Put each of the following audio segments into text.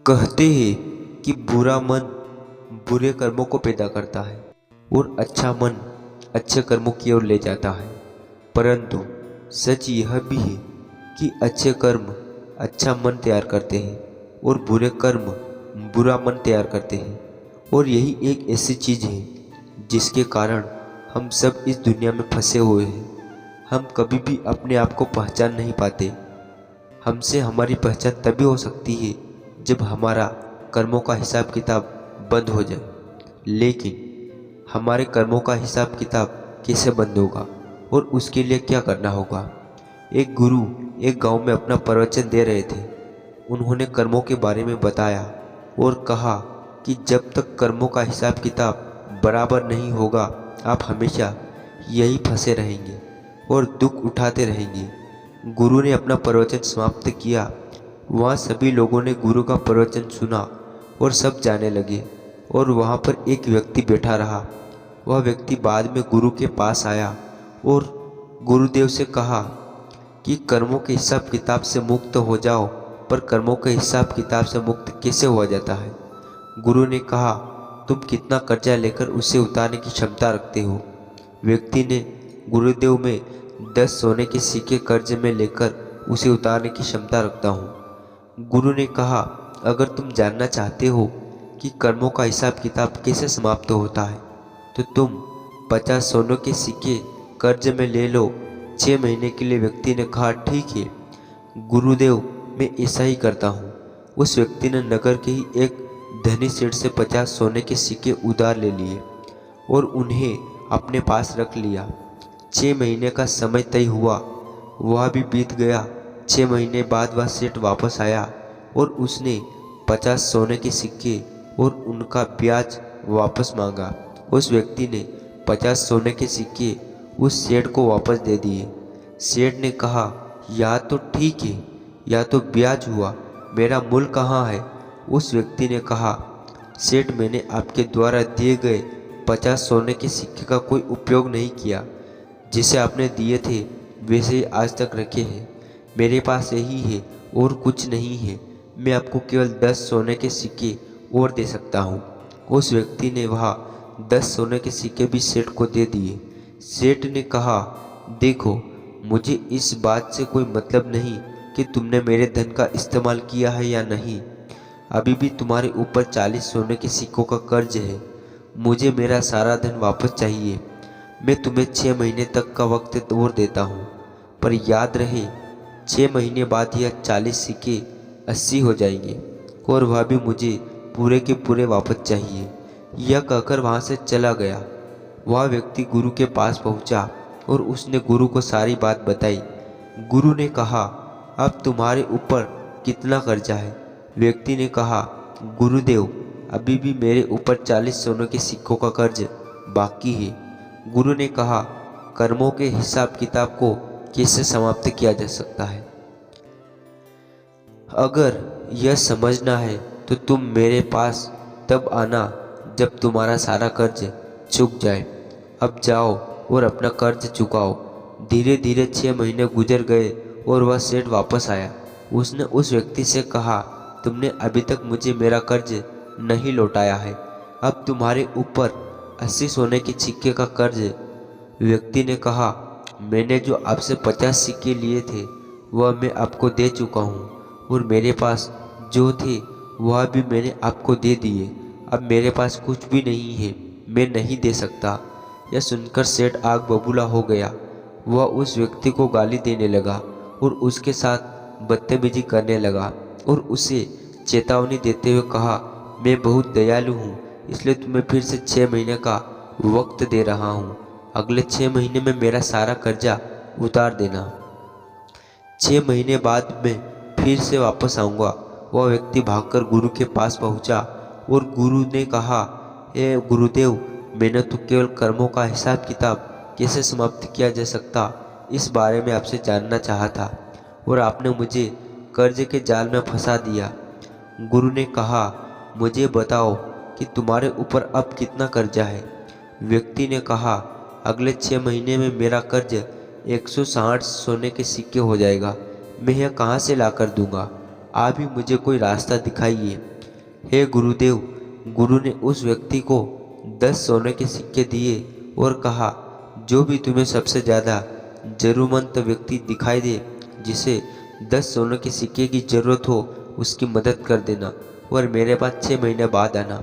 कहते हैं कि बुरा मन बुरे कर्मों को पैदा करता है और अच्छा मन अच्छे कर्मों की ओर ले जाता है। परंतु सच यह भी है कि अच्छे कर्म अच्छा मन तैयार करते हैं और बुरे कर्म बुरा मन तैयार करते हैं। और यही एक ऐसी चीज़ है जिसके कारण हम सब इस दुनिया में फंसे हुए हैं। हम कभी भी अपने आप को पहचान नहीं पाते। हमसे हमारी पहचान तभी हो सकती है जब हमारा कर्मों का हिसाब किताब बंद हो जाए। लेकिन हमारे कर्मों का हिसाब किताब कैसे बंद होगा और उसके लिए क्या करना होगा? एक गुरु एक गांव में अपना प्रवचन दे रहे थे। उन्होंने कर्मों के बारे में बताया और कहा कि जब तक कर्मों का हिसाब किताब बराबर नहीं होगा, आप हमेशा यही फंसे रहेंगे और दुख उठाते रहेंगे। गुरु ने अपना प्रवचन समाप्त किया। वहाँ सभी लोगों ने गुरु का प्रवचन सुना और सब जाने लगे। और वहाँ पर एक व्यक्ति बैठा रहा। वह व्यक्ति बाद में गुरु के पास आया और गुरुदेव से कहा कि कर्मों के हिसाब किताब से मुक्त हो जाओ, पर कर्मों के हिसाब किताब से मुक्त कैसे हुआ जाता है? गुरु ने कहा, तुम कितना कर्जा लेकर उसे उतारने की क्षमता रखते हो? व्यक्ति ने गुरुदेव में 10 सोने के सिक्के कर्ज में लेकर उसे उतारने की क्षमता रखता हूँ। गुरु ने कहा, अगर तुम जानना चाहते हो कि कर्मों का हिसाब किताब कैसे समाप्त होता है तो तुम 50 सोनों के सिक्के कर्ज में ले लो 6 महीने के लिए। व्यक्ति ने कहा, ठीक है गुरुदेव, मैं ऐसा ही करता हूँ। उस व्यक्ति ने नगर के ही एक धनी सेठ से 50 सोने के सिक्के उधार ले लिए और उन्हें अपने पास रख लिया। 6 महीने का समय तय हुआ, वह भी बीत गया। 6 महीने बाद वह सेठ वापस आया और उसने 50 सोने के सिक्के और उनका ब्याज वापस मांगा। उस व्यक्ति ने 50 सोने के सिक्के उस सेठ को वापस दे दिए। सेठ ने कहा, या तो ठीक है या तो ब्याज हुआ, मेरा मूल कहाँ है? उस व्यक्ति ने कहा, सेठ, मैंने आपके द्वारा दिए गए 50 सोने के सिक्के का कोई उपयोग नहीं किया। जिसे आपने दिए थे वैसे ही आज तक रखे हैं। मेरे पास यही है और कुछ नहीं है। मैं आपको केवल 10 सोने के सिक्के और दे सकता हूँ। उस व्यक्ति ने वहाँ 10 सोने के सिक्के भी सेठ को दे दिए। सेठ ने कहा, देखो, मुझे इस बात से कोई मतलब नहीं कि तुमने मेरे धन का इस्तेमाल किया है या नहीं। अभी भी तुम्हारे ऊपर 40 सोने के सिक्कों का कर्ज है। मुझे मेरा सारा धन वापस चाहिए। मैं तुम्हें 6 महीने तक का वक्त और देता हूँ, पर याद रहे 6 महीने बाद यह 40 सिक्के 80 हो जाएंगे और वह भी मुझे पूरे के पूरे वापस चाहिए। यह कहकर वहाँ से चला गया। वह व्यक्ति गुरु के पास पहुँचा और उसने गुरु को सारी बात बताई। गुरु ने कहा, अब तुम्हारे ऊपर कितना कर्जा है? व्यक्ति ने कहा, गुरुदेव, अभी भी मेरे ऊपर 40 सोने के सिक्कों का कर्ज बाकी है। गुरु ने कहा, कर्मों के हिसाब किताब को कैसे समाप्त किया जा सकता है? अगर यह समझना है तो तुम मेरे पास तब आना जब तुम्हारा सारा कर्ज चुक जाए। अब जाओ और अपना कर्ज चुकाओ। धीरे धीरे 6 महीने गुजर गए और वह सेठ वापस आया। उसने उस व्यक्ति से कहा, तुमने अभी तक मुझे मेरा कर्ज नहीं लौटाया है। अब तुम्हारे ऊपर 80 सोने के सिक्के का कर्ज। व्यक्ति ने कहा, मैंने जो आपसे 50 सिक्के लिए थे वह मैं आपको दे चुका हूँ और मेरे पास जो थे वह भी मैंने आपको दे दिए। अब मेरे पास कुछ भी नहीं है, मैं नहीं दे सकता। यह सुनकर सेठ आग बबूला हो गया। वह उस व्यक्ति को गाली देने लगा और उसके साथ बदतमीजी करने लगा और उसे चेतावनी देते हुए कहा, मैं बहुत दयालु हूँ, इसलिए तुम्हें फिर से 6 महीने का वक्त दे रहा हूँ। अगले 6 महीने में मेरा सारा कर्जा उतार देना। 6 महीने बाद मैं फिर से वापस आऊँगा। वह व्यक्ति भागकर गुरु के पास पहुँचा और गुरु ने कहा, हे गुरुदेव, मैंने तो केवल कर्मों का हिसाब किताब कैसे समाप्त किया जा सकता इस बारे में आपसे जानना चाहा था और आपने मुझे कर्ज के जाल में फंसा दिया। गुरु ने कहा, मुझे बताओ कि तुम्हारे ऊपर अब कितना कर्जा है? व्यक्ति ने कहा, अगले 6 महीने में मेरा कर्ज 160 सोने के सिक्के हो जाएगा। मैं यह कहाँ से ला कर दूंगा? आप ही मुझे कोई रास्ता दिखाइए। हे गुरुदेव, गुरु ने उस व्यक्ति को 10 सोने के सिक्के दिए और कहा, जो भी तुम्हें सबसे ज़्यादा जरूरतमंद व्यक्ति दिखाई दे, जिसे 10 सोने के सिक्के की ज़रूरत हो, उसकी मदद कर देना और मेरे पास 6 महीने बाद आना।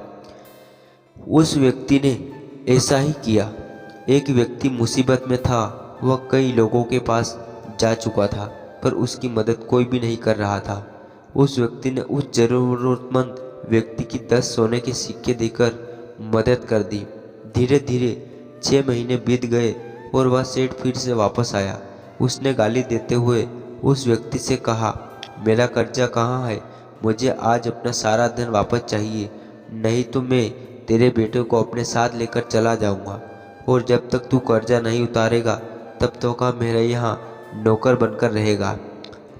उस व्यक्ति ने ऐसा ही किया। एक व्यक्ति मुसीबत में था, वह कई लोगों के पास जा चुका था, पर उसकी मदद कोई भी नहीं कर रहा था। उस व्यक्ति ने उस जरूरतमंद व्यक्ति की 10 सोने के सिक्के देकर मदद कर दी। धीरे धीरे 6 महीने बीत गए और वह सेठ फिर से वापस आया। उसने गाली देते हुए उस व्यक्ति से कहा, मेरा कर्जा कहाँ है? मुझे आज अपना सारा धन वापस चाहिए, नहीं तो मैं तेरे बेटे को अपने साथ लेकर चला जाऊंगा और जब तक तू कर्जा नहीं उतारेगा तब तक का मेरा यहाँ नौकर बनकर रहेगा।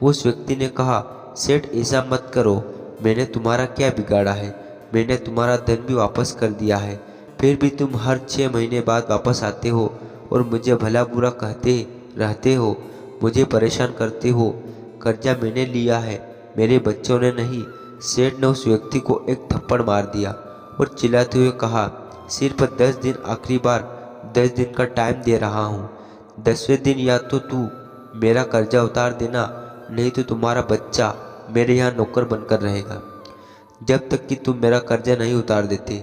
उस व्यक्ति ने कहा, सेठ ऐसा मत करो, मैंने तुम्हारा क्या बिगाड़ा है? मैंने तुम्हारा धन भी वापस कर दिया है, फिर भी तुम हर 6 महीने बाद वापस आते हो और मुझे भला बुरा कहते रहते हो, मुझे परेशान करते हो। कर्जा मैंने लिया है, मेरे बच्चों ने नहीं। सेठ ने उस व्यक्ति को एक थप्पड़ मार दिया और चिल्लाते हुए कहा, सिर्फ 10 दिन, आखिरी बार 10 दिन का टाइम दे रहा हूँ। 10वें दिन या तो तू मेरा कर्जा उतार देना, नहीं तो तुम्हारा बच्चा मेरे यहाँ नौकर बनकर रहेगा, जब तक कि तुम मेरा कर्जा नहीं उतार देते।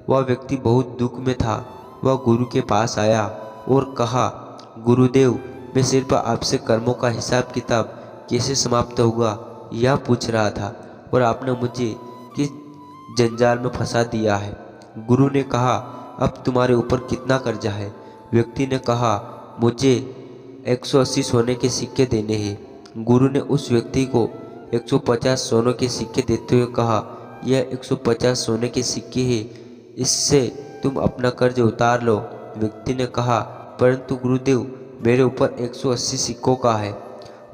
वह व्यक्ति बहुत दुख में था। वह गुरु के पास आया और कहा, गुरुदेव, मैं सिर्फ आपसे कर्मों का हिसाब किताब कैसे समाप्त होगा यह पूछ रहा था और आपने मुझे किस जंजाल में फंसा दिया है। गुरु ने कहा, अब तुम्हारे ऊपर कितना कर्जा है? व्यक्ति ने कहा, मुझे 180 सोने के सिक्के देने हैं। गुरु ने उस व्यक्ति को 150 सोने के सिक्के देते हुए कहा, यह 150 सोने के सिक्के हैं, इससे तुम अपना कर्ज उतार लो। व्यक्ति ने कहा, परंतु गुरुदेव, मेरे ऊपर 180 सिक्कों का है,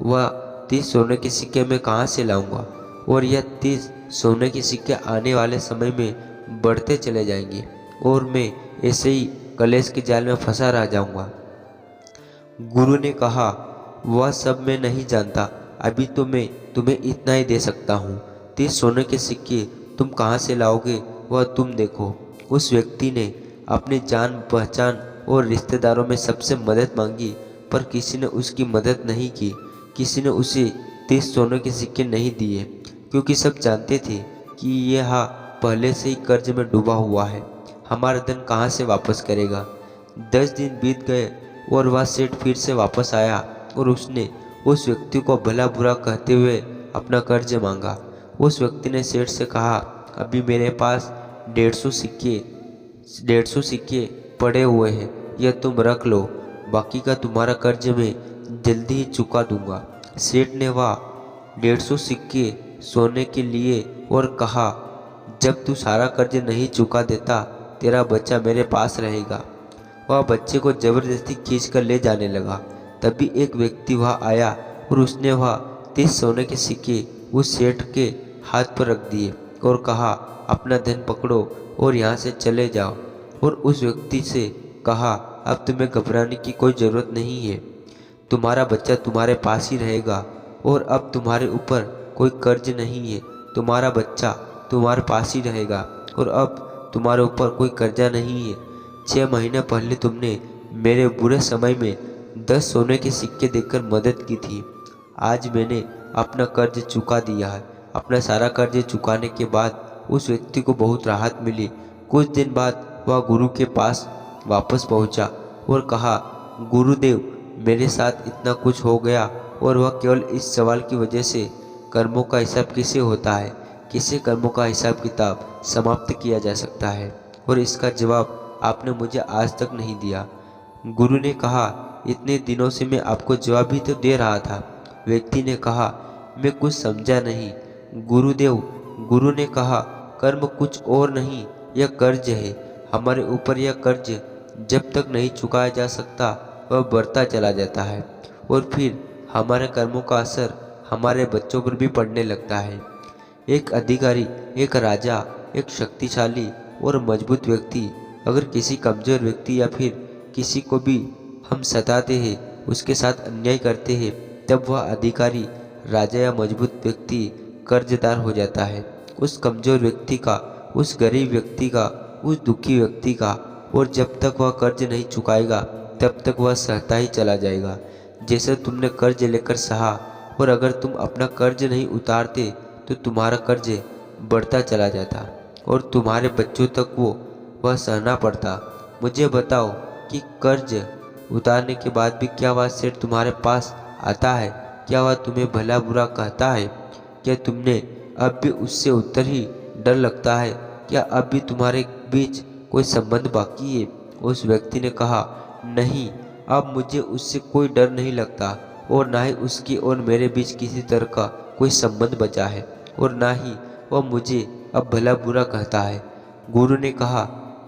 वह 30 सोने के सिक्के मैं कहाँ से लाऊंगा? और यह 30 सोने के सिक्के आने वाले समय में बढ़ते चले जाएंगे और मैं ऐसे ही कलेश के जाल में फंसा रह जाऊंगा। गुरु ने कहा, वह सब मैं नहीं जानता, अभी तो मैं तुम्हें इतना ही दे सकता हूँ। 30 सोने के सिक्के तुम कहाँ से लाओगे वह तुम देखो। उस व्यक्ति ने अपनी जान पहचान और रिश्तेदारों में सबसे मदद मांगी, पर किसी ने उसकी मदद नहीं की। किसी ने उसे 30 सोने के सिक्के नहीं दिए, क्योंकि सब जानते थे कि यह पहले से ही कर्ज में डूबा हुआ है, हमारा धन कहाँ से वापस करेगा। 10 दिन बीत गए और वह सेठ फिर से वापस आया और उसने उस व्यक्ति को भला बुरा कहते हुए अपना कर्ज मांगा। उस व्यक्ति ने सेठ से कहा, अभी मेरे पास 150 सिक्के पड़े हुए हैं, यह तुम रख लो, बाकी का तुम्हारा कर्ज मैं जल्दी ही चुका दूंगा। सेठ ने वह 150 सिक्के सोने के लिए और कहा, जब तू सारा कर्ज नहीं चुका देता, तेरा बच्चा मेरे पास रहेगा। वह बच्चे को जबरदस्ती खींचकर ले जाने लगा। तभी एक व्यक्ति वहाँ आया और उसने वह 30 सोने के सिक्के उस सेठ के हाथ पर रख दिए और कहा, अपना धन पकड़ो और यहाँ से चले जाओ। और उस व्यक्ति से कहा, अब तुम्हें घबराने की कोई ज़रूरत नहीं है, तुम्हारा बच्चा तुम्हारे पास ही रहेगा और अब तुम्हारे ऊपर कोई कर्ज नहीं है, तुम्हारा बच्चा तुम्हारे पास ही रहेगा और अब तुम्हारे ऊपर कोई कर्जा नहीं है। 6 महीने पहले तुमने मेरे बुरे समय में 10 सोने के सिक्के देकर मदद की थी। आज मैंने अपना कर्ज चुका दिया है। अपना सारा कर्ज चुकाने के बाद उस व्यक्ति को बहुत राहत मिली। कुछ दिन बाद वह गुरु के पास वापस पहुंचा और कहा, गुरुदेव, मेरे साथ इतना कुछ हो गया और वह केवल इस सवाल की वजह से, कर्मों का हिसाब किसे होता है, किसे कर्मों का हिसाब किताब समाप्त किया जा सकता है, और इसका जवाब आपने मुझे आज तक नहीं दिया। गुरु ने कहा, इतने दिनों से मैं आपको जवाब ही तो दे रहा था। व्यक्ति ने कहा, मैं कुछ समझा नहीं गुरुदेव। गुरु ने कहा, कर्म कुछ और नहीं, यह कर्ज है हमारे ऊपर। यह कर्ज जब तक नहीं चुकाया जा सकता वह बढ़ता चला जाता है और फिर हमारे कर्मों का असर हमारे बच्चों पर भी पड़ने लगता है। एक अधिकारी, एक राजा, एक शक्तिशाली और मजबूत व्यक्ति अगर किसी कमज़ोर व्यक्ति या फिर किसी को भी हम सताते हैं, उसके साथ अन्याय करते हैं, तब वह अधिकारी, राजा या मजबूत व्यक्ति कर्जदार हो जाता है उस कमज़ोर व्यक्ति का, उस गरीब व्यक्ति का, उस दुखी व्यक्ति का। और जब तक वह कर्ज नहीं चुकाएगा तब तक वह सहता ही चला जाएगा। जैसे तुमने कर्ज लेकर सहा, और अगर तुम अपना कर्ज नहीं उतारते तो तुम्हारा कर्ज बढ़ता चला जाता और तुम्हारे बच्चों तक वह सहना पड़ता। मुझे बताओ कि कर्ज उतारने के बाद भी क्या वह सेठ तुम्हारे पास आता है? क्या वह तुम्हें भला बुरा कहता है? क्या तुमने अब भी उससे उतर ही डर लगता है? क्या अब भी तुम्हारे बीच कोई संबंध बाकी है? उस व्यक्ति ने कहा, नहीं, अब मुझे उससे कोई डर नहीं लगता और ना ही उसकी और मेरे बीच किसी तरह का कोई संबंध बचा है और ना ही वह मुझे अब भला बुरा कहता है। गुरु ने कहा,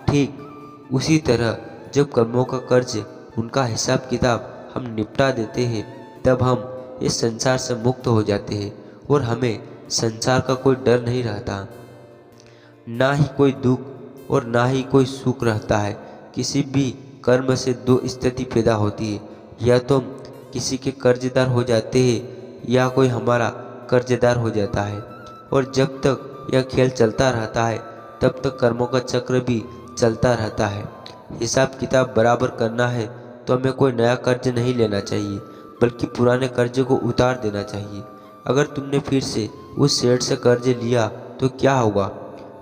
ठीक उसी तरह जब कर्मों का कर्ज, उनका हिसाब किताब हम निपटा देते हैं, तब हम इस संसार से मुक्त हो जाते हैं और हमें संसार का कोई डर नहीं रहता, ना ही कोई दुख और ना ही कोई सुख रहता है। किसी भी कर्म से दो स्थिति पैदा होती है, या तो हम किसी के कर्जदार हो जाते हैं या कोई हमारा कर्जदार हो जाता है। और जब तक यह खेल चलता रहता है तब तक कर्मों का चक्र भी चलता रहता है। हिसाब किताब बराबर करना है तो हमें कोई नया कर्ज नहीं लेना चाहिए, बल्कि पुराने कर्ज को उतार देना चाहिए। अगर तुमने फिर से उस सेठ से कर्ज लिया तो क्या होगा?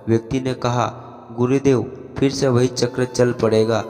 व्यक्ति ने कहा, गुरुदेव, फिर से वही चक्र चल पड़ेगा।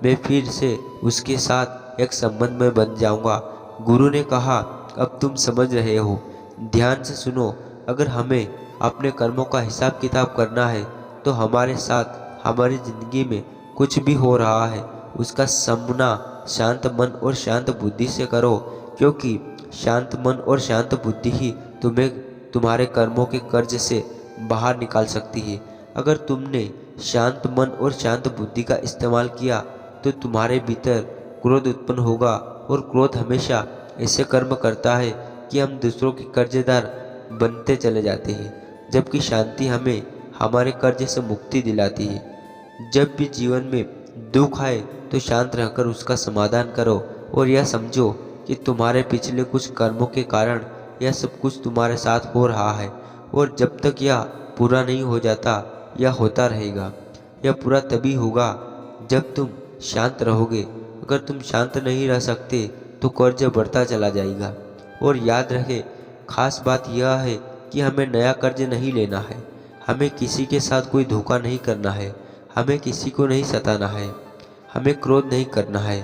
मैं फिर से उसके साथ एक संबंध में बन जाऊंगा। गुरु ने कहा, अब तुम समझ रहे हो, ध्यान से सुनो। अगर हमें अपने कर्मों का हिसाब किताब करना है तो हमारे साथ हमारी जिंदगी में कुछ भी हो रहा है उसका सामना शांत मन और शांत बुद्धि से करो, क्योंकि शांत मन और शांत बुद्धि ही तुम्हें तुम्हारे कर्मों के कर्ज से बाहर निकाल सकती है। अगर तुमने शांत मन और शांत बुद्धि का इस्तेमाल किया तो तुम्हारे भीतर क्रोध उत्पन्न होगा, और क्रोध हमेशा ऐसे कर्म करता है कि हम दूसरों के कर्जदार बनते चले जाते हैं, जबकि शांति हमें हमारे कर्ज से मुक्ति दिलाती है। जब भी जीवन में दुख आए तो शांत रहकर उसका समाधान करो और यह समझो कि तुम्हारे पिछले कुछ कर्मों के कारण यह सब कुछ तुम्हारे साथ हो रहा है, और जब तक यह पूरा नहीं हो जाता यह होता रहेगा। यह पूरा तभी होगा जब तुम शांत रहोगे। अगर तुम शांत नहीं रह सकते तो कर्ज बढ़ता चला जाएगा। और याद रहे, खास बात यह है कि हमें नया कर्ज नहीं लेना है, हमें किसी के साथ कोई धोखा नहीं करना है, हमें किसी को नहीं सताना है, हमें क्रोध नहीं करना है,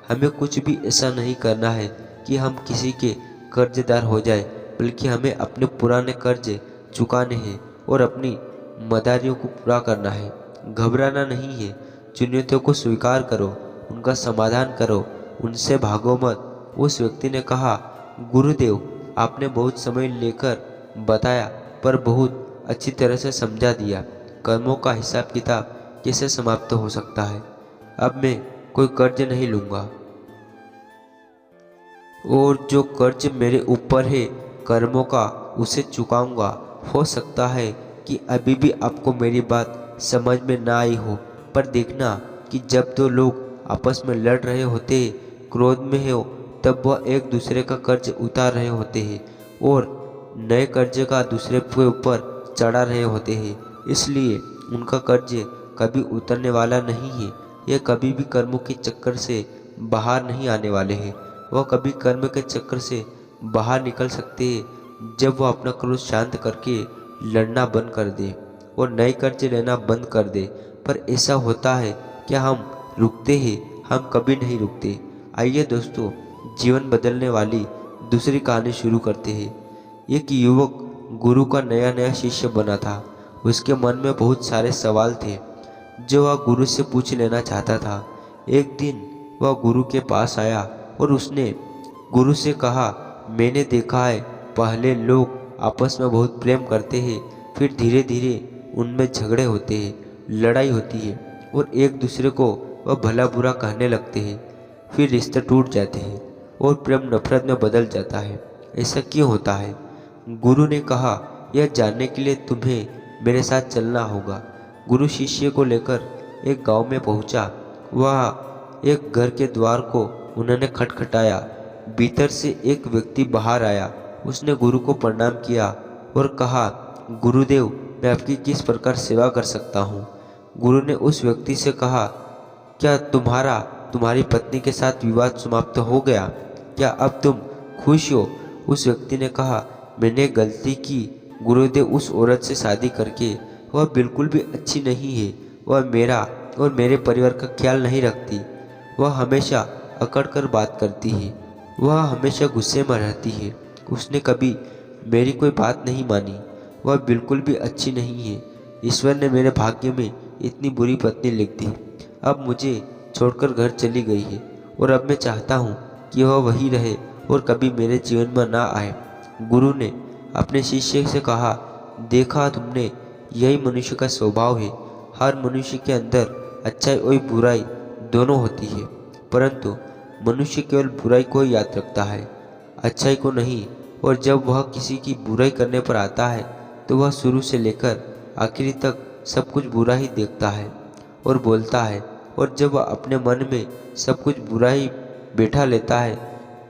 हमें कुछ भी ऐसा नहीं करना है कि हम किसी के कर्जदार हो जाए, बल्कि हमें अपने पुराने कर्ज चुकाने हैं और अपनी मदारियों को पूरा करना है। घबराना नहीं है, चुनौतियों को स्वीकार करो, उनका समाधान करो, उनसे भागो मत। उस व्यक्ति ने कहा, गुरुदेव, आपने बहुत समय लेकर बताया पर बहुत अच्छी तरह से समझा दिया। कर्मों का हिसाब किताब कैसे समाप्त हो सकता है। अब मैं कोई कर्ज नहीं लूँगा, और जो कर्ज मेरे ऊपर है कर्मों का उसे चुकाऊंगा। हो सकता है कि अभी भी आपको मेरी बात समझ में ना आई हो, पर देखना कि जब दो लोग आपस में लड़ रहे होते हैं, क्रोध में हो, तब वह एक दूसरे का कर्ज उतार रहे होते हैं और नए कर्ज का दूसरे के ऊपर चढ़ा रहे होते हैं। इसलिए उनका कर्ज कभी उतरने वाला नहीं है। यह कभी भी कर्मों के चक्कर से बाहर नहीं आने वाले हैं। वह कभी कर्म के चक्कर से बाहर निकल सकते हैं जब वह अपना क्रोध शांत करके लड़ना बंद कर दे और नए कर्ज लेना बंद कर दे। पर ऐसा होता है क्या हम रुकते हैं? हम कभी नहीं रुकते। आइए दोस्तों, जीवन बदलने वाली दूसरी कहानी शुरू करते हैं। एक युवक गुरु का नया नया शिष्य बना था। उसके मन में बहुत सारे सवाल थे जो वह गुरु से पूछ लेना चाहता था। एक दिन वह गुरु के पास आया और उसने गुरु से कहा, मैंने देखा है पहले लोग आपस में बहुत प्रेम करते हैं, फिर धीरे धीरे उनमें झगड़े होते हैं, लड़ाई होती है और एक दूसरे को वह भला बुरा कहने लगते हैं। फिर रिश्ते टूट जाते हैं और प्रेम नफरत में बदल जाता है। ऐसा क्यों होता है? गुरु ने कहा, यह जानने के लिए तुम्हें मेरे साथ चलना होगा। गुरु शिष्य को लेकर एक गांव में पहुंचा। वह एक घर के द्वार को उन्होंने खटखटाया। भीतर से एक व्यक्ति बाहर आया। उसने गुरु को प्रणाम किया और कहा, गुरुदेव, मैं आपकी किस प्रकार सेवा कर सकता हूँ। गुरु ने उस व्यक्ति से कहा, क्या तुम्हारी पत्नी के साथ विवाद समाप्त हो गया? क्या अब तुम खुश हो? उस व्यक्ति ने कहा, मैंने गलती की गुरुदेव, उस औरत से शादी करके वह बिल्कुल भी अच्छी नहीं है। वह मेरा और मेरे परिवार का ख्याल नहीं रखती। वह हमेशा अकड़ कर बात करती है। वह हमेशा गुस्से में रहती है। उसने कभी मेरी कोई बात नहीं मानी। वह बिल्कुल भी अच्छी नहीं है। ईश्वर ने मेरे भाग्य में इतनी बुरी पत्नी लिख दी। अब मुझे छोड़कर घर चली गई है और अब मैं चाहता हूँ कि वह वहीं रहे और कभी मेरे जीवन में ना आए। गुरु ने अपने शिष्य से कहा, देखा तुमने, यही मनुष्य का स्वभाव है। हर मनुष्य के अंदर अच्छाई और बुराई दोनों होती है, परंतु मनुष्य केवल बुराई को ही याद रखता है, अच्छाई को नहीं। और जब वह किसी की बुराई करने पर आता है तो वह शुरू से लेकर आखिरी तक सब कुछ बुरा ही देखता है और बोलता है। और जब वह अपने मन में सब कुछ बुरा ही बैठा लेता है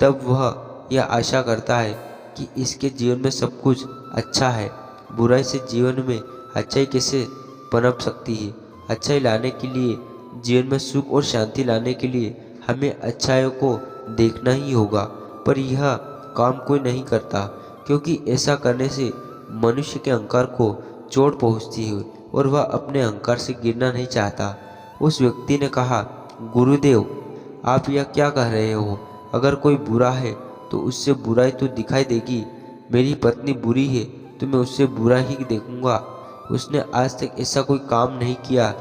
तब वह यह आशा करता है कि इसके जीवन में सब कुछ अच्छा है। बुराई से जीवन में अच्छाई कैसे पनप सकती है? अच्छाई लाने के लिए, जीवन में सुख और शांति लाने के लिए हमें अच्छाइयों को देखना ही होगा। पर यह काम कोई नहीं करता, क्योंकि ऐसा करने से मनुष्य के अहंकार को चोट पहुंचती है और वह अपने अहंकार से गिरना नहीं चाहता। उस व्यक्ति ने कहा, गुरुदेव, आप यह क्या कह रहे हो? अगर कोई बुरा है तो उससे बुराई तो दिखाई देगी। मेरी पत्नी बुरी है तो मैं उससे बुरा ही देखूंगा। उसने आज तक ऐसा कोई काम नहीं किया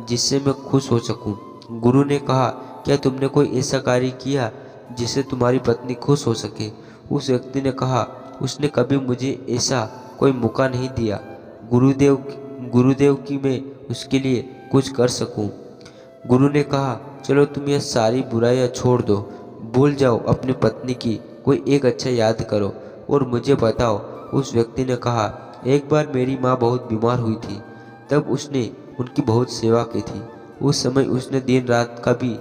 जिससे मैं खुश हो सकूं। गुरु ने कहा, क्या तुमने कोई ऐसा कार्य किया जिससे तुम्हारी पत्नी खुश हो सके? उस व्यक्ति ने कहा, उसने कभी मुझे ऐसा कोई मौका नहीं दिया गुरुदेव कि मैं उसके लिए कुछ कर सकूं। गुरु ने कहा, चलो तुम यह सारी बुराइयां छोड़ दो, भूल जाओ अपनी पत्नी की, कोई एक अच्छा याद करो और मुझे बताओ। उस व्यक्ति ने कहा, एक बार मेरी माँ बहुत बीमार हुई थी, तब उसने उनकी बहुत सेवा की थी। उस समय उसने दिन रात का भी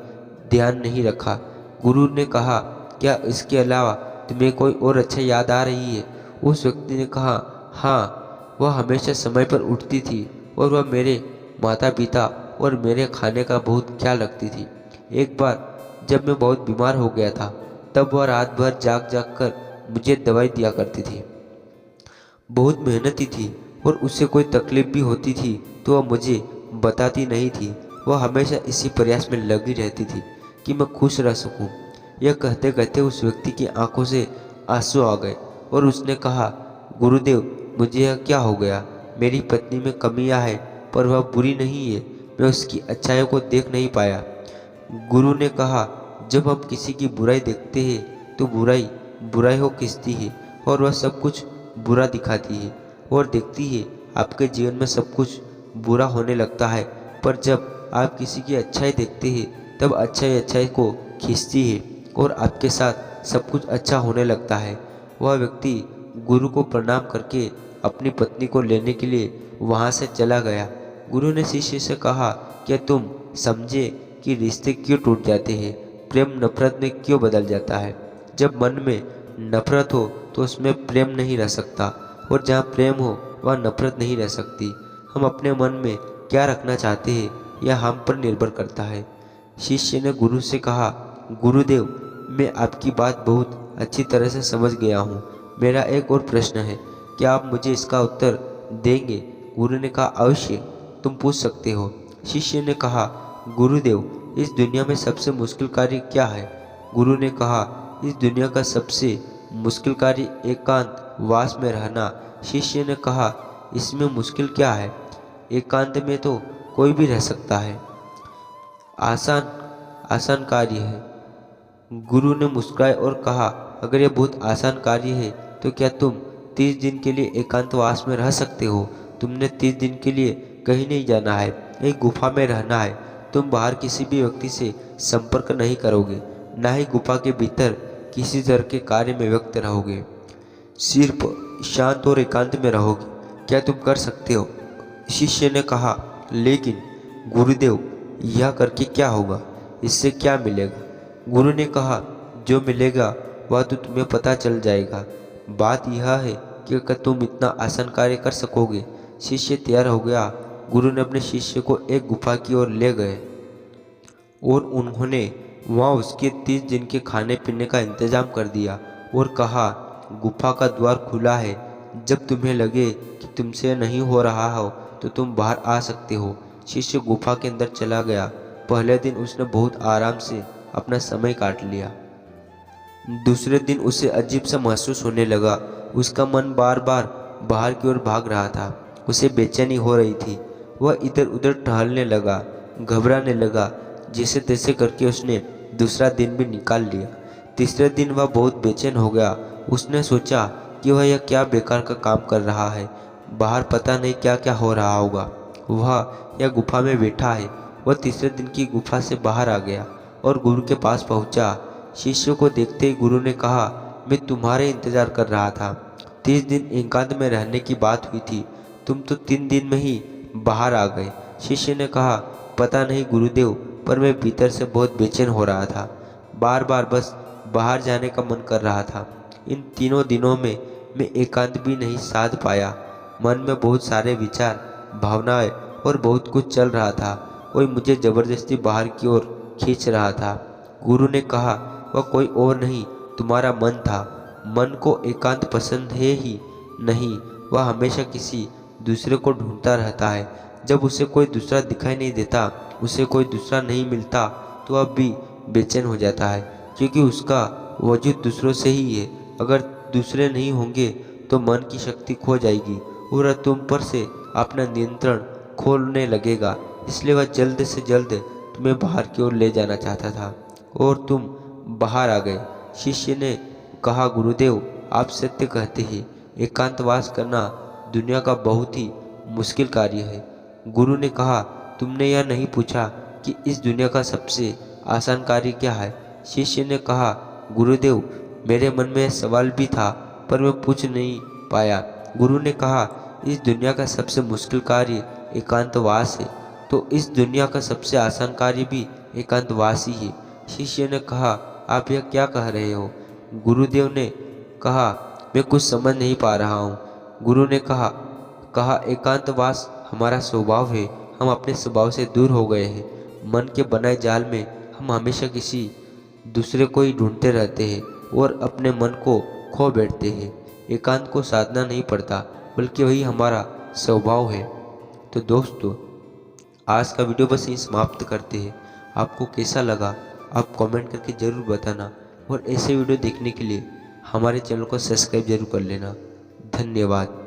ध्यान नहीं रखा। गुरु ने कहा, क्या इसके अलावा तुम्हें कोई और अच्छा याद आ रही है? उस व्यक्ति ने कहा, हाँ, वह हमेशा समय पर उठती थी और वह मेरे माता पिता और मेरे खाने का बहुत ख्याल रखती थी। एक बार जब मैं बहुत बीमार हो गया था तब वह रात भर जाग जाग कर मुझे दवाई दिया करती थी। बहुत मेहनती थी और उससे कोई तकलीफ भी होती थी तो वह मुझे बताती नहीं थी। वह हमेशा इसी प्रयास में लगी रहती थी कि मैं खुश रह सकूं। यह कहते कहते उस व्यक्ति की आंखों से आंसू आ गए और उसने कहा, गुरुदेव, मुझे यह क्या हो गया? मेरी पत्नी में कमियां हैं पर वह बुरी नहीं है। मैं उसकी अच्छाइयों को देख नहीं पाया। गुरु ने कहा, जब हम किसी की बुराई देखते हैं तो बुराई हो खींचती है और वह सब कुछ बुरा दिखाती है और देखती है आपके जीवन में सब कुछ बुरा होने लगता है। पर जब आप किसी की अच्छाई देखते हैं तब अच्छाई को खींचती है और आपके साथ सब कुछ अच्छा होने लगता है। वह व्यक्ति गुरु को प्रणाम करके अपनी पत्नी को लेने के लिए वहाँ से चला गया। गुरु ने शिष्य से कहा, क्या तुम समझे कि रिश्ते क्यों टूट जाते हैं? प्रेम नफरत में क्यों बदल जाता है? जब मन में नफरत हो तो उसमें प्रेम नहीं रह सकता और जहाँ प्रेम हो वह नफरत नहीं रह सकती। हम अपने मन में क्या रखना चाहते हैं यह हम पर निर्भर करता है। शिष्य ने गुरु से कहा, गुरुदेव, मैं आपकी बात बहुत अच्छी तरह से समझ गया हूँ। मेरा एक और प्रश्न है, क्या आप मुझे इसका उत्तर देंगे? गुरु ने कहा, अवश्य, तुम पूछ सकते हो। शिष्य ने कहा, गुरुदेव, इस दुनिया में सबसे मुश्किल कार्य क्या है? गुरु ने कहा, इस दुनिया का सबसे मुश्किल कार्य एकांत वास में रहना। शिष्य ने कहा, इसमें मुश्किल क्या है? एकांत में तो कोई भी रह सकता है, आसान कार्य है। गुरु ने मुस्कुराए और कहा, अगर यह बहुत आसान कार्य है तो क्या तुम 30 दिन के लिए एकांतवास में रह सकते हो? तुमने 30 दिन के लिए कहीं नहीं जाना है, एक गुफा में रहना है। तुम बाहर किसी भी व्यक्ति से संपर्क नहीं करोगे, ना ही गुफा के भीतर किसी तरह के कार्य में व्यक्त रहोगे, सिर्फ शांत और एकांत में रहोगे। क्या तुम कर सकते हो? शिष्य ने कहा, लेकिन गुरुदेव, यह करके क्या होगा? इससे क्या मिलेगा? गुरु ने कहा, जो मिलेगा वह तो तुम्हें पता चल जाएगा। बात यह है कि अगर तुम इतना आसान कार्य कर सकोगे, शिष्य तैयार हो गया। गुरु ने अपने शिष्य को एक गुफा की ओर ले गए और उन्होंने वहाँ उसके 30 दिन के खाने पीने का इंतजाम कर दिया और कहा, गुफा का द्वार खुला है, जब तुम्हें लगे कि तुमसे नहीं हो रहा हो तो तुम बाहर आ सकते हो। शिष्य गुफा के अंदर चला गया। पहले दिन उसने बहुत आराम से अपना समय काट लिया। दूसरे दिन उसे अजीब सा महसूस होने लगा। उसका मन बार बार बाहर की ओर भाग रहा था। उसे बेचैनी हो रही थी। वह इधर उधर टहलने लगा, घबराने लगा। जैसे तैसे करके उसने दूसरा दिन भी निकाल लिया। तीसरे दिन वह बहुत बेचैन हो गया। उसने सोचा कि वह यह क्या बेकार का काम कर रहा है। बाहर पता नहीं क्या क्या हो रहा होगा। वह यह गुफा में बैठा है। वह तीसरे दिन की गुफा से बाहर आ गया और गुरु के पास पहुंचा। शिष्य को देखते ही गुरु ने कहा, मैं तुम्हारे इंतजार कर रहा था। 30 दिन एकांत में रहने की बात हुई थी, तुम तो 3 दिन में ही बाहर आ गए। शिष्य ने कहा, पता नहीं गुरुदेव, पर मैं भीतर से बहुत बेचैन हो रहा था। बार बार बस बाहर जाने का मन कर रहा था। इन 3 दिनों में मैं एकांत भी नहीं साध पाया। मन में बहुत सारे विचार, भावनाएं और बहुत कुछ चल रहा था। कोई मुझे जबरदस्ती बाहर की ओर खींच रहा था। गुरु ने कहा, वह कोई और नहीं, तुम्हारा मन था। मन को एकांत पसंद है ही नहीं, वह हमेशा किसी दूसरे को ढूंढता रहता है। जब उसे कोई दूसरा दिखाई नहीं देता, उसे कोई दूसरा नहीं मिलता, तो वह भी बेचैन हो जाता है, क्योंकि उसका वजूद दूसरों से ही है। अगर दूसरे नहीं होंगे तो मन की शक्ति खो जाएगी और तुम पर से अपना नियंत्रण खोलने लगेगा। इसलिए वह जल्द से जल्द तुम्हें बाहर की ओर ले जाना चाहता था और तुम बाहर आ गए। शिष्य ने कहा, गुरुदेव, आप सत्य कहते हैं। एकांतवास करना दुनिया का बहुत ही मुश्किल कार्य है। गुरु ने कहा, तुमने यह नहीं पूछा कि इस दुनिया का सबसे आसान कार्य क्या है। शिष्य ने कहा, गुरुदेव, मेरे मन में यह सवाल भी था, पर मैं पूछ नहीं पाया। गुरु ने कहा, इस दुनिया का सबसे मुश्किल कार्य एकांतवास है, तो इस दुनिया का सबसे आसान कार्य भी एकांतवास ही है। शिष्य ने कहा, आप यह क्या कह रहे हो। गुरुदेव ने कहा, मैं कुछ समझ नहीं पा रहा हूँ। गुरु ने कहा एकांतवास हमारा स्वभाव है। हम अपने स्वभाव से दूर हो गए हैं। मन के बनाए जाल में हम हमेशा किसी दूसरे को ही ढूंढते रहते हैं और अपने मन को खो बैठते हैं। एकांत को साधना नहीं पड़ता, बल्कि वही हमारा स्वभाव है। तो दोस्तों, आज का वीडियो बस यहीं समाप्त करते हैं। आपको कैसा लगा आप कमेंट करके ज़रूर बताना और ऐसे वीडियो देखने के लिए हमारे चैनल को सब्सक्राइब जरूर कर लेना। धन्यवाद।